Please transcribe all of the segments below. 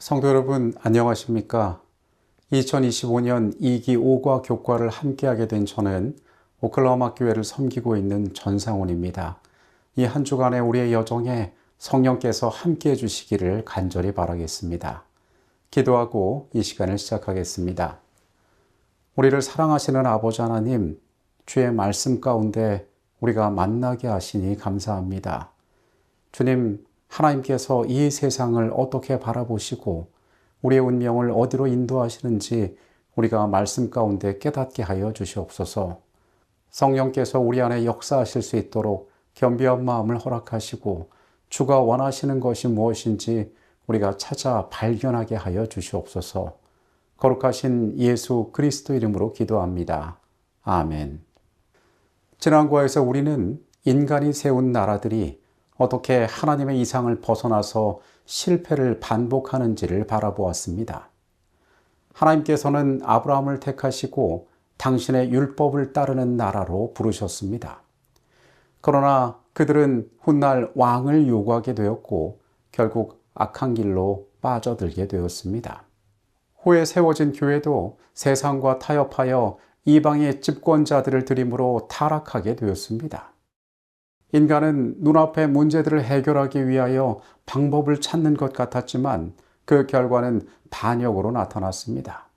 성도 여러분, 안녕하십니까? 2025년 2기 5과 교과를 함께하게 된 저는 오클라호마 교회를 섬기고 있는 전상훈입니다. 이 한 주간의 우리의 여정에 성령께서 함께해 주시기를 간절히 바라겠습니다. 기도하고 이 시간을 시작하겠습니다. 우리를 사랑하시는 아버지 하나님, 주의 말씀 가운데 우리가 만나게 하시니 감사합니다. 주님, 하나님께서 이 세상을 어떻게 바라보시고 우리의 운명을 어디로 인도하시는지 우리가 말씀 가운데 깨닫게 하여 주시옵소서. 성령께서 우리 안에 역사하실 수 있도록 겸비한 마음을 허락하시고 주가 원하시는 것이 무엇인지 우리가 찾아 발견하게 하여 주시옵소서. 거룩하신 예수 그리스도 이름으로 기도합니다. 아멘. 지난 과에서 우리는 인간이 세운 나라들이 어떻게 하나님의 이상을 벗어나서 실패를 반복하는지를 바라보았습니다. 하나님께서는 아브라함을 택하시고 당신의 율법을 따르는 나라로 부르셨습니다. 그러나 그들은 훗날 왕을 요구하게 되었고 결국 악한 길로 빠져들게 되었습니다. 후에 세워진 교회도 세상과 타협하여 이방의 집권자들을 들임으로 타락하게 되었습니다. 인간은 눈앞의 문제들을 해결하기 위하여 방법을 찾는 것 같았지만 그 결과는 반역으로 나타났습니다.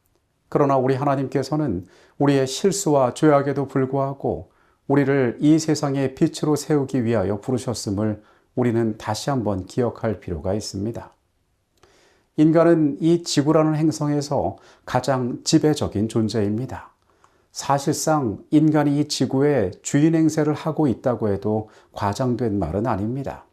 그러나 우리 하나님께서는 우리의 실수와 죄악에도 불구하고 우리를 이 세상의 빛으로 세우기 위하여 부르셨음을 우리는 다시 한번 기억할 필요가 있습니다. 인간은 이 지구라는 행성에서 가장 지배적인 존재입니다. 사실상 인간이 이 지구에 주인 행세를 하고 있다고 해도 과장된 말은 아닙니다.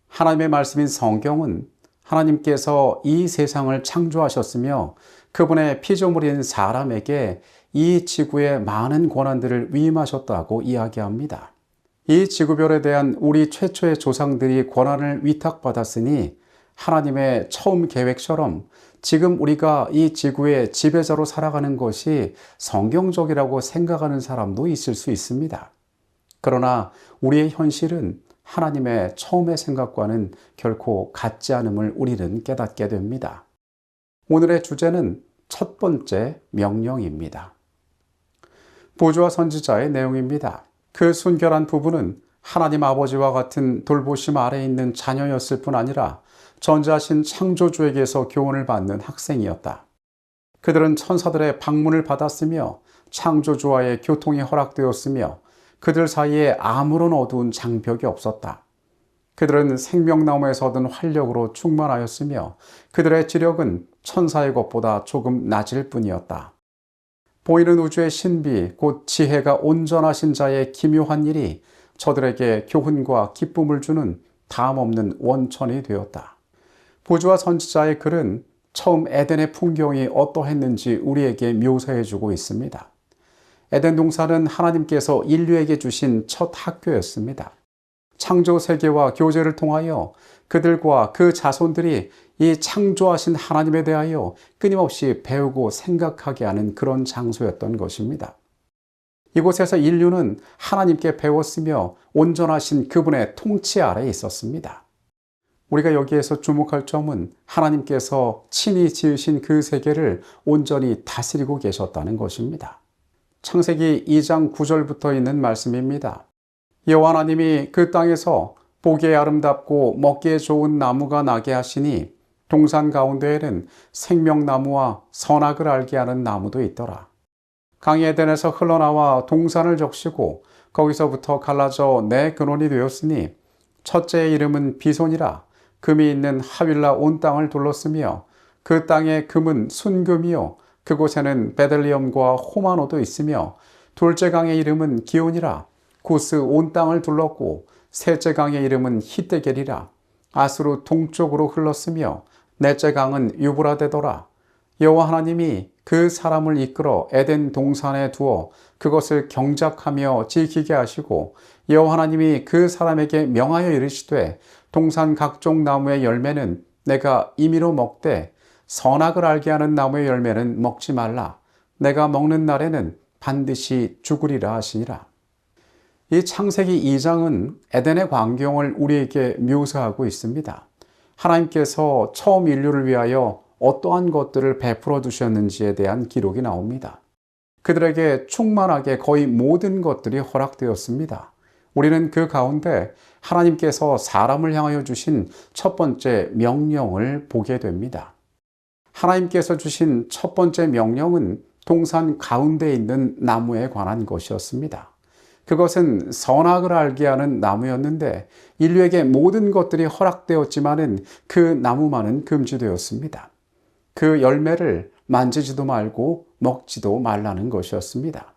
하나님의 말씀인 성경은 하나님께서 이 세상을 창조하셨으며 그분의 피조물인 사람에게 이 지구의 많은 권한들을 위임하셨다고 이야기합니다. 이 지구별에 대한 우리 최초의 조상들이 권한을 위탁받았으니 하나님의 처음 계획처럼 지금 우리가 이 지구의 지배자로 살아가는 것이 성경적이라고 생각하는 사람도 있을 수 있습니다. 그러나 우리의 현실은 하나님의 처음의 생각과는 결코 같지 않음을 우리는 깨닫게 됩니다. 오늘의 주제는 첫 번째 명령입니다. 보주와 선지자의 내용입니다. 그 순결한 부부는 하나님 아버지와 같은 돌보심 아래에 있는 자녀였을 뿐 아니라 전지하신 창조주에게서 교훈을 받는 학생이었다. 그들은 천사들의 방문을 받았으며 창조주와의 교통이 허락되었으며 그들 사이에 아무런 어두운 장벽이 없었다. 그들은 생명나무에서 얻은 활력으로 충만하였으며 그들의 지력은 천사의 것보다 조금 낮을 뿐이었다. 보이는 우주의 신비, 곧 지혜가 온전하신 자의 기묘한 일이 저들에게 교훈과 기쁨을 주는 다함없는 원천이 되었다. 보주와 선지자의 글은 처음 에덴의 풍경이 어떠했는지 우리에게 묘사해주고 있습니다. 에덴 동산은 하나님께서 인류에게 주신 첫 학교였습니다. 창조 세계와 교제를 통하여 그들과 그 자손들이 이 창조하신 하나님에 대하여 끊임없이 배우고 생각하게 하는 그런 장소였던 것입니다. 이곳에서 인류는 하나님께 배웠으며 온전하신 그분의 통치 아래에 있었습니다. 우리가 여기에서 주목할 점은 하나님께서 친히 지으신 그 세계를 온전히 다스리고 계셨다는 것입니다. 창세기 2장 9절부터 있는 말씀입니다. 여호와 하나님이 그 땅에서 보기에 아름답고 먹기에 좋은 나무가 나게 하시니 동산 가운데에는 생명나무와 선악을 알게 하는 나무도 있더라. 강이 에덴에서 흘러나와 동산을 적시고 거기서부터 갈라져 네 근원이 되었으니 첫째의 이름은 비손이라. 금이 있는 하윌라 온 땅을 둘렀으며 그 땅의 금은 순금이요 그곳에는 베들리엄과 호마노도 있으며 둘째 강의 이름은 기온이라. 구스 온 땅을 둘렀고 셋째 강의 이름은 히데겔이라. 아수르 동쪽으로 흘렀으며 넷째 강은 유브라데더라. 여호와 하나님이 그 사람을 이끌어 에덴 동산에 두어 그것을 경작하며 지키게 하시고 여호와 하나님이 그 사람에게 명하여 이르시되 동산 각종 나무의 열매는 내가 임의로 먹되 선악을 알게 하는 나무의 열매는 먹지 말라. 내가 먹는 날에는 반드시 죽으리라 하시니라. 이 창세기 2장은 에덴의 광경을 우리에게 묘사하고 있습니다. 하나님께서 처음 인류를 위하여 어떠한 것들을 베풀어 두셨는지에 대한 기록이 나옵니다. 그들에게 충만하게 거의 모든 것들이 허락되었습니다. 우리는 그 가운데 하나님께서 사람을 향하여 주신 첫 번째 명령을 보게 됩니다. 하나님께서 주신 첫 번째 명령은 동산 가운데 있는 나무에 관한 것이었습니다. 그것은 선악을 알게 하는 나무였는데 인류에게 모든 것들이 허락되었지만은 그 나무만은 금지되었습니다. 그 열매를 만지지도 말고 먹지도 말라는 것이었습니다.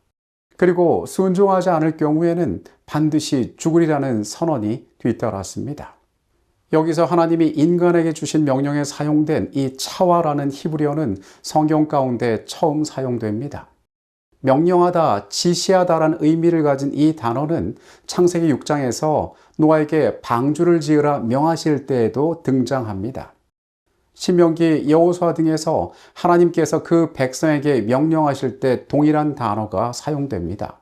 그리고 순종하지 않을 경우에는 반드시 죽으리라는 선언이 뒤따랐습니다. 여기서 하나님이 인간에게 주신 명령에 사용된 이 차와라는 히브리어는 성경 가운데 처음 사용됩니다. 명령하다, 지시하다라는 의미를 가진 이 단어는 창세기 6장에서 노아에게 방주를 지으라 명하실 때에도 등장합니다. 신명기, 여호수아 등에서 하나님께서 그 백성에게 명령하실 때 동일한 단어가 사용됩니다.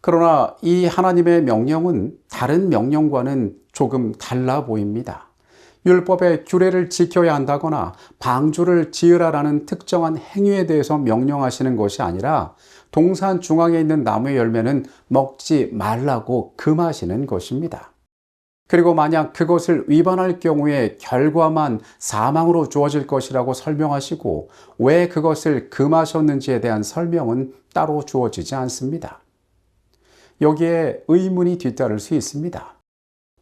그러나 이 하나님의 명령은 다른 명령과는 조금 달라 보입니다. 율법의 규례를 지켜야 한다거나 방주를 지으라라는 특정한 행위에 대해서 명령하시는 것이 아니라 동산 중앙에 있는 나무의 열매는 먹지 말라고 금하시는 것입니다. 그리고 만약 그것을 위반할 경우에 결과만 사망으로 주어질 것이라고 설명하시고 왜 그것을 금하셨는지에 대한 설명은 따로 주어지지 않습니다. 여기에 의문이 뒤따를 수 있습니다.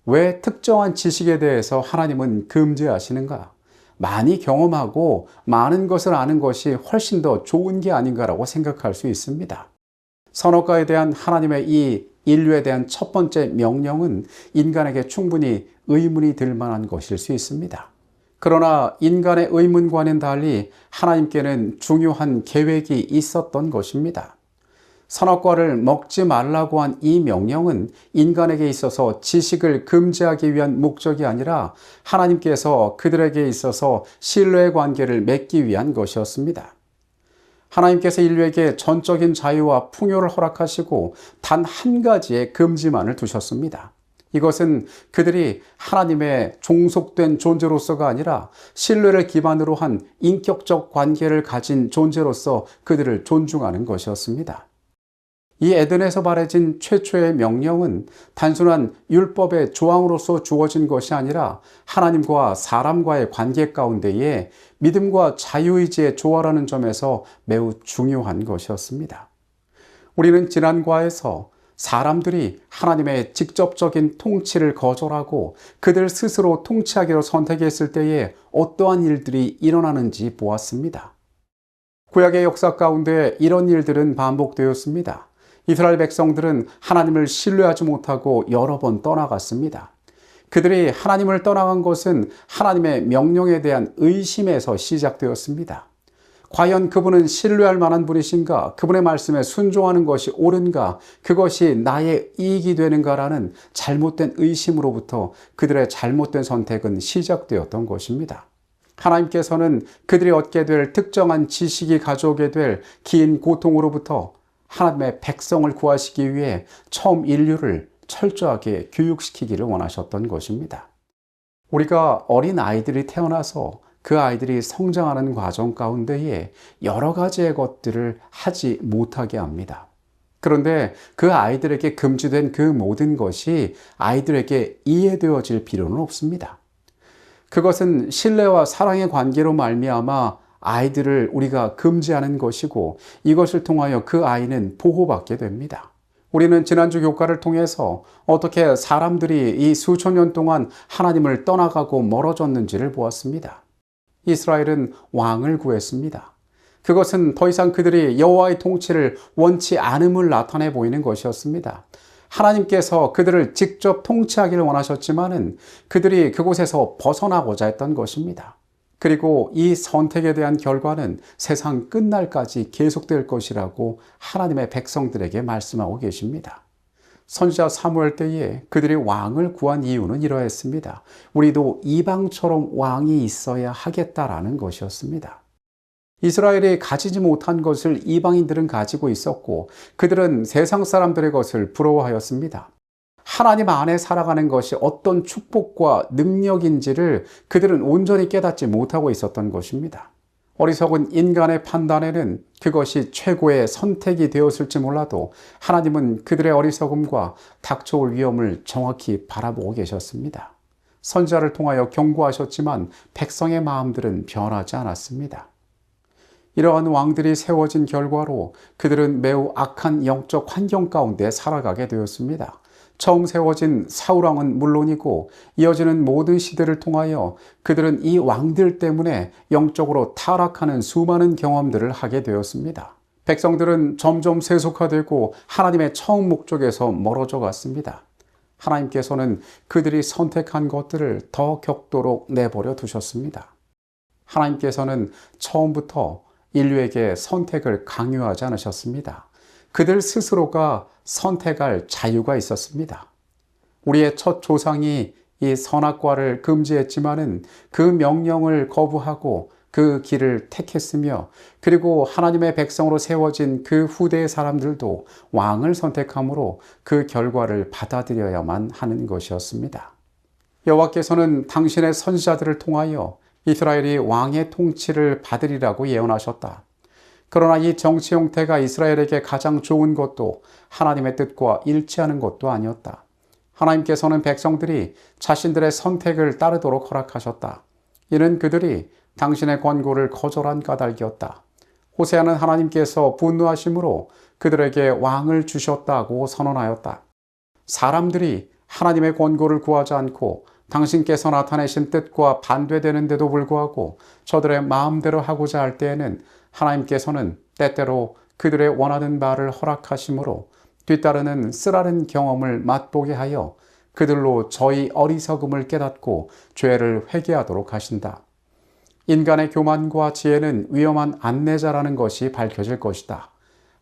왜 특정한 지식에 대해서 하나님은 금지하시는가? 많이 경험하고 많은 것을 아는 것이 훨씬 더 좋은 게 아닌가라고 생각할 수 있습니다. 선악과에 대한 하나님의 이 인류에 대한 첫 번째 명령은 인간에게 충분히 의문이 들 만한 것일 수 있습니다. 그러나 인간의 의문과는 달리 하나님께는 중요한 계획이 있었던 것입니다. 선악과를 먹지 말라고 한 이 명령은 인간에게 있어서 지식을 금지하기 위한 목적이 아니라 하나님께서 그들에게 있어서 신뢰의 관계를 맺기 위한 것이었습니다. 하나님께서 인류에게 전적인 자유와 풍요를 허락하시고 단 한 가지의 금지만을 두셨습니다. 이것은 그들이 하나님의 종속된 존재로서가 아니라 신뢰를 기반으로 한 인격적 관계를 가진 존재로서 그들을 존중하는 것이었습니다. 이 에덴에서 발해진 최초의 명령은 단순한 율법의 조항으로서 주어진 것이 아니라 하나님과 사람과의 관계 가운데에 믿음과 자유의지의 조화라는 점에서 매우 중요한 것이었습니다. 우리는 지난 과에서 사람들이 하나님의 직접적인 통치를 거절하고 그들 스스로 통치하기로 선택했을 때에 어떠한 일들이 일어나는지 보았습니다. 구약의 역사 가운데 이런 일들은 반복되었습니다. 이스라엘 백성들은 하나님을 신뢰하지 못하고 여러 번 떠나갔습니다. 그들이 하나님을 떠나간 것은 하나님의 명령에 대한 의심에서 시작되었습니다. 과연 그분은 신뢰할 만한 분이신가? 그분의 말씀에 순종하는 것이 옳은가? 그것이 나의 이익이 되는가라는 잘못된 의심으로부터 그들의 잘못된 선택은 시작되었던 것입니다. 하나님께서는 그들이 얻게 될 특정한 지식이 가져오게 될 긴 고통으로부터 하나님의 백성을 구하시기 위해 처음 인류를 철저하게 교육시키기를 원하셨던 것입니다. 우리가 어린 아이들이 태어나서 그 아이들이 성장하는 과정 가운데에 여러 가지의 것들을 하지 못하게 합니다. 그런데 그 아이들에게 금지된 그 모든 것이 아이들에게 이해되어질 필요는 없습니다. 그것은 신뢰와 사랑의 관계로 말미암아 아이들을 우리가 금지하는 것이고 이것을 통하여 그 아이는 보호받게 됩니다. 우리는 지난주 교과를 통해서 어떻게 사람들이 이 수천 년 동안 하나님을 떠나가고 멀어졌는지를 보았습니다. 이스라엘은 왕을 구했습니다. 그것은 더 이상 그들이 여호와의 통치를 원치 않음을 나타내 보이는 것이었습니다. 하나님께서 그들을 직접 통치하기를 원하셨지만은 그들이 그곳에서 벗어나고자 했던 것입니다. 그리고 이 선택에 대한 결과는 세상 끝날까지 계속될 것이라고 하나님의 백성들에게 말씀하고 계십니다. 선지자 사무엘 때에 그들이 왕을 구한 이유는 이러했습니다. 우리도 이방처럼 왕이 있어야 하겠다라는 것이었습니다. 이스라엘이 가지지 못한 것을 이방인들은 가지고 있었고 그들은 세상 사람들의 것을 부러워하였습니다. 하나님 안에 살아가는 것이 어떤 축복과 능력인지를 그들은 온전히 깨닫지 못하고 있었던 것입니다. 어리석은 인간의 판단에는 그것이 최고의 선택이 되었을지 몰라도 하나님은 그들의 어리석음과 닥쳐올 위험을 정확히 바라보고 계셨습니다. 선지자를 통하여 경고하셨지만 백성의 마음들은 변하지 않았습니다. 이러한 왕들이 세워진 결과로 그들은 매우 악한 영적 환경 가운데 살아가게 되었습니다. 처음 세워진 사울왕은 물론이고 이어지는 모든 시대를 통하여 그들은 이 왕들 때문에 영적으로 타락하는 수많은 경험들을 하게 되었습니다. 백성들은 점점 세속화되고 하나님의 처음 목적에서 멀어져 갔습니다. 하나님께서는 그들이 선택한 것들을 더 격도록 내버려 두셨습니다. 하나님께서는 처음부터 인류에게 선택을 강요하지 않으셨습니다. 그들 스스로가 선택할 자유가 있었습니다. 우리의 첫 조상이 이 선악과를 금지했지만은 그 명령을 거부하고 그 길을 택했으며 그리고 하나님의 백성으로 세워진 그 후대의 사람들도 왕을 선택함으로 그 결과를 받아들여야만 하는 것이었습니다. 여호와께서는 당신의 선지자들을 통하여 이스라엘이 왕의 통치를 받으리라고 예언하셨다. 그러나 이 정치 형태가 이스라엘에게 가장 좋은 것도 하나님의 뜻과 일치하는 것도 아니었다. 하나님께서는 백성들이 자신들의 선택을 따르도록 허락하셨다. 이는 그들이 당신의 권고를 거절한 까닭이었다. 호세아는 하나님께서 분노하심으로 그들에게 왕을 주셨다고 선언하였다. 사람들이 하나님의 권고를 구하지 않고 당신께서 나타내신 뜻과 반대되는데도 불구하고 저들의 마음대로 하고자 할 때에는 하나님께서는 때때로 그들의 원하는 바를 허락하심으로 뒤따르는 쓰라린 경험을 맛보게 하여 그들로 저희 어리석음을 깨닫고 죄를 회개하도록 하신다. 인간의 교만과 지혜는 위험한 안내자라는 것이 밝혀질 것이다.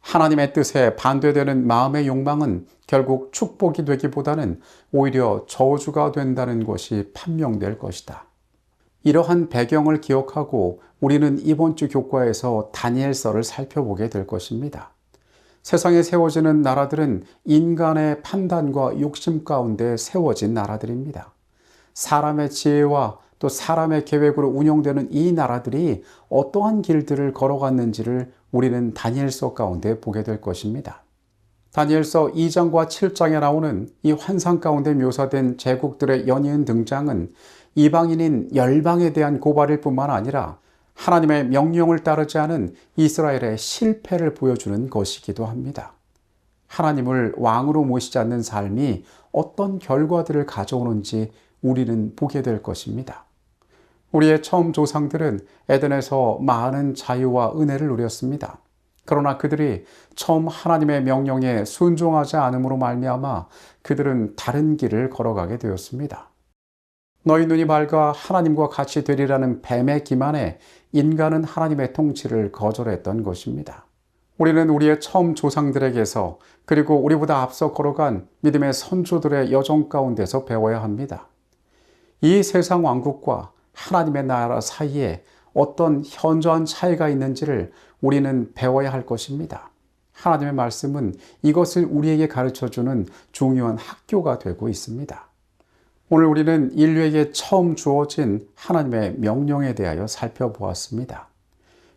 하나님의 뜻에 반대되는 마음의 욕망은 결국 축복이 되기보다는 오히려 저주가 된다는 것이 판명될 것이다. 이러한 배경을 기억하고 우리는 이번 주 교과에서 다니엘서를 살펴보게 될 것입니다. 세상에 세워지는 나라들은 인간의 판단과 욕심 가운데 세워진 나라들입니다. 사람의 지혜와 또 사람의 계획으로 운영되는 이 나라들이 어떠한 길들을 걸어갔는지를 우리는 다니엘서 가운데 보게 될 것입니다. 다니엘서 2장과 7장에 나오는 이 환상 가운데 묘사된 제국들의 연이은 등장은 이방인인 열방에 대한 고발일 뿐만 아니라 하나님의 명령을 따르지 않은 이스라엘의 실패를 보여주는 것이기도 합니다. 하나님을 왕으로 모시지 않는 삶이 어떤 결과들을 가져오는지 우리는 보게 될 것입니다. 우리의 처음 조상들은 에덴에서 많은 자유와 은혜를 누렸습니다. 그러나 그들이 처음 하나님의 명령에 순종하지 않음으로 말미암아 그들은 다른 길을 걸어가게 되었습니다. 너희 눈이 밝아 하나님과 같이 되리라는 뱀의 기만에 인간은 하나님의 통치를 거절했던 것입니다. 우리는 우리의 처음 조상들에게서 그리고 우리보다 앞서 걸어간 믿음의 선조들의 여정 가운데서 배워야 합니다. 이 세상 왕국과 하나님의 나라 사이에 어떤 현저한 차이가 있는지를 우리는 배워야 할 것입니다. 하나님의 말씀은 이것을 우리에게 가르쳐주는 중요한 학교가 되고 있습니다. 오늘 우리는 인류에게 처음 주어진 하나님의 명령에 대하여 살펴보았습니다.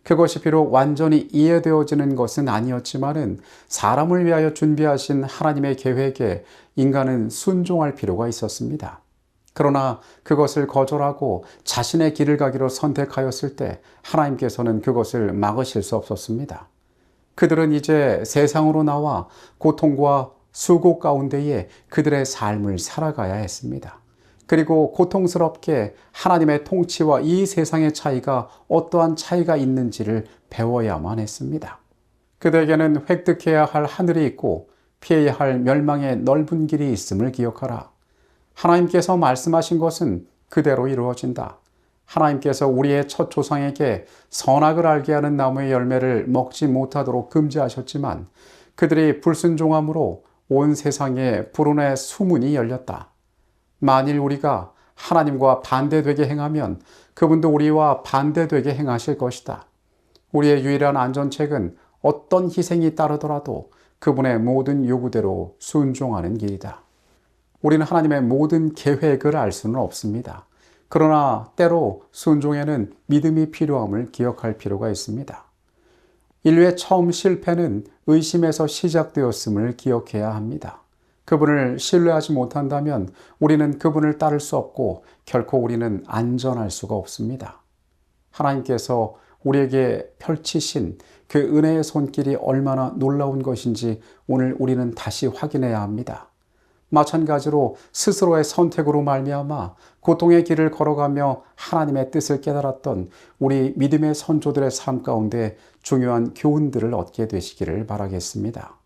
그것이 비록 완전히 이해되어지는 것은 아니었지만은 사람을 위하여 준비하신 하나님의 계획에 인간은 순종할 필요가 있었습니다. 그러나 그것을 거절하고 자신의 길을 가기로 선택하였을 때 하나님께서는 그것을 막으실 수 없었습니다. 그들은 이제 세상으로 나와 고통과 수고 가운데에 그들의 삶을 살아가야 했습니다. 그리고 고통스럽게 하나님의 통치와 이 세상의 차이가 어떠한 차이가 있는지를 배워야만 했습니다. 그들에게는 획득해야 할 하늘이 있고 피해야 할 멸망의 넓은 길이 있음을 기억하라. 하나님께서 말씀하신 것은 그대로 이루어진다. 하나님께서 우리의 첫 조상에게 선악을 알게 하는 나무의 열매를 먹지 못하도록 금지하셨지만 그들이 불순종함으로 온 세상에 불운의 수문이 열렸다. 만일 우리가 하나님과 반대되게 행하면 그분도 우리와 반대되게 행하실 것이다. 우리의 유일한 안전책은 어떤 희생이 따르더라도 그분의 모든 요구대로 순종하는 길이다. 우리는 하나님의 모든 계획을 알 수는 없습니다. 그러나 때로 순종에는 믿음이 필요함을 기억할 필요가 있습니다. 인류의 처음 실패는 의심에서 시작되었음을 기억해야 합니다. 그분을 신뢰하지 못한다면 우리는 그분을 따를 수 없고 결코 우리는 안전할 수가 없습니다. 하나님께서 우리에게 펼치신 그 은혜의 손길이 얼마나 놀라운 것인지 오늘 우리는 다시 확인해야 합니다. 마찬가지로 스스로의 선택으로 말미암아 고통의 길을 걸어가며 하나님의 뜻을 깨달았던 우리 믿음의 선조들의 삶 가운데 중요한 교훈들을 얻게 되시기를 바라겠습니다.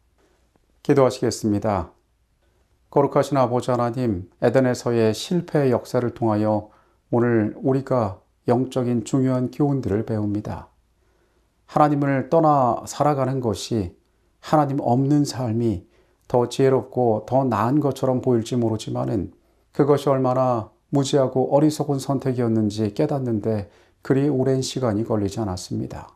기도하시겠습니다. 거룩하신 아버지 하나님, 에덴에서의 실패의 역사를 통하여 오늘 우리가 영적인 중요한 교훈들을 배웁니다. 하나님을 떠나 살아가는 것이 하나님 없는 삶이 더 지혜롭고 더 나은 것처럼 보일지 모르지만은 그것이 얼마나 무지하고 어리석은 선택이었는지 깨닫는데 그리 오랜 시간이 걸리지 않았습니다.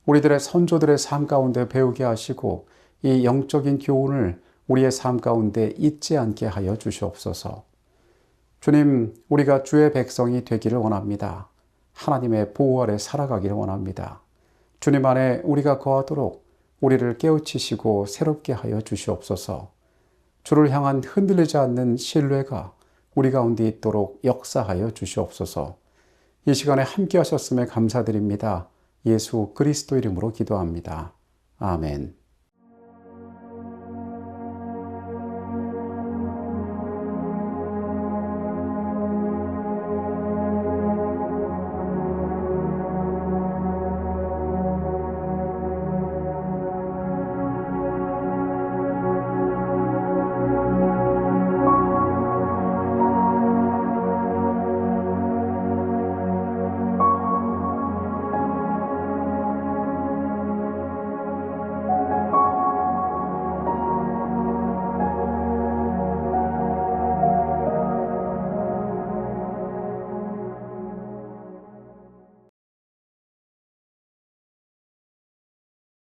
우리들의 선조들의 삶 가운데 배우게 하시고 이 영적인 교훈을 우리의 삶 가운데 잊지 않게 하여 주시옵소서. 주님, 우리가 주의 백성이 되기를 원합니다. 하나님의 보호 아래 살아가기를 원합니다. 주님 안에 우리가 거하도록 우리를 깨우치시고 새롭게 하여 주시옵소서. 주를 향한 흔들리지 않는 신뢰가 우리 가운데 있도록 역사하여 주시옵소서. 이 시간에 함께 하셨음에 감사드립니다. 예수 그리스도 이름으로 기도합니다. 아멘.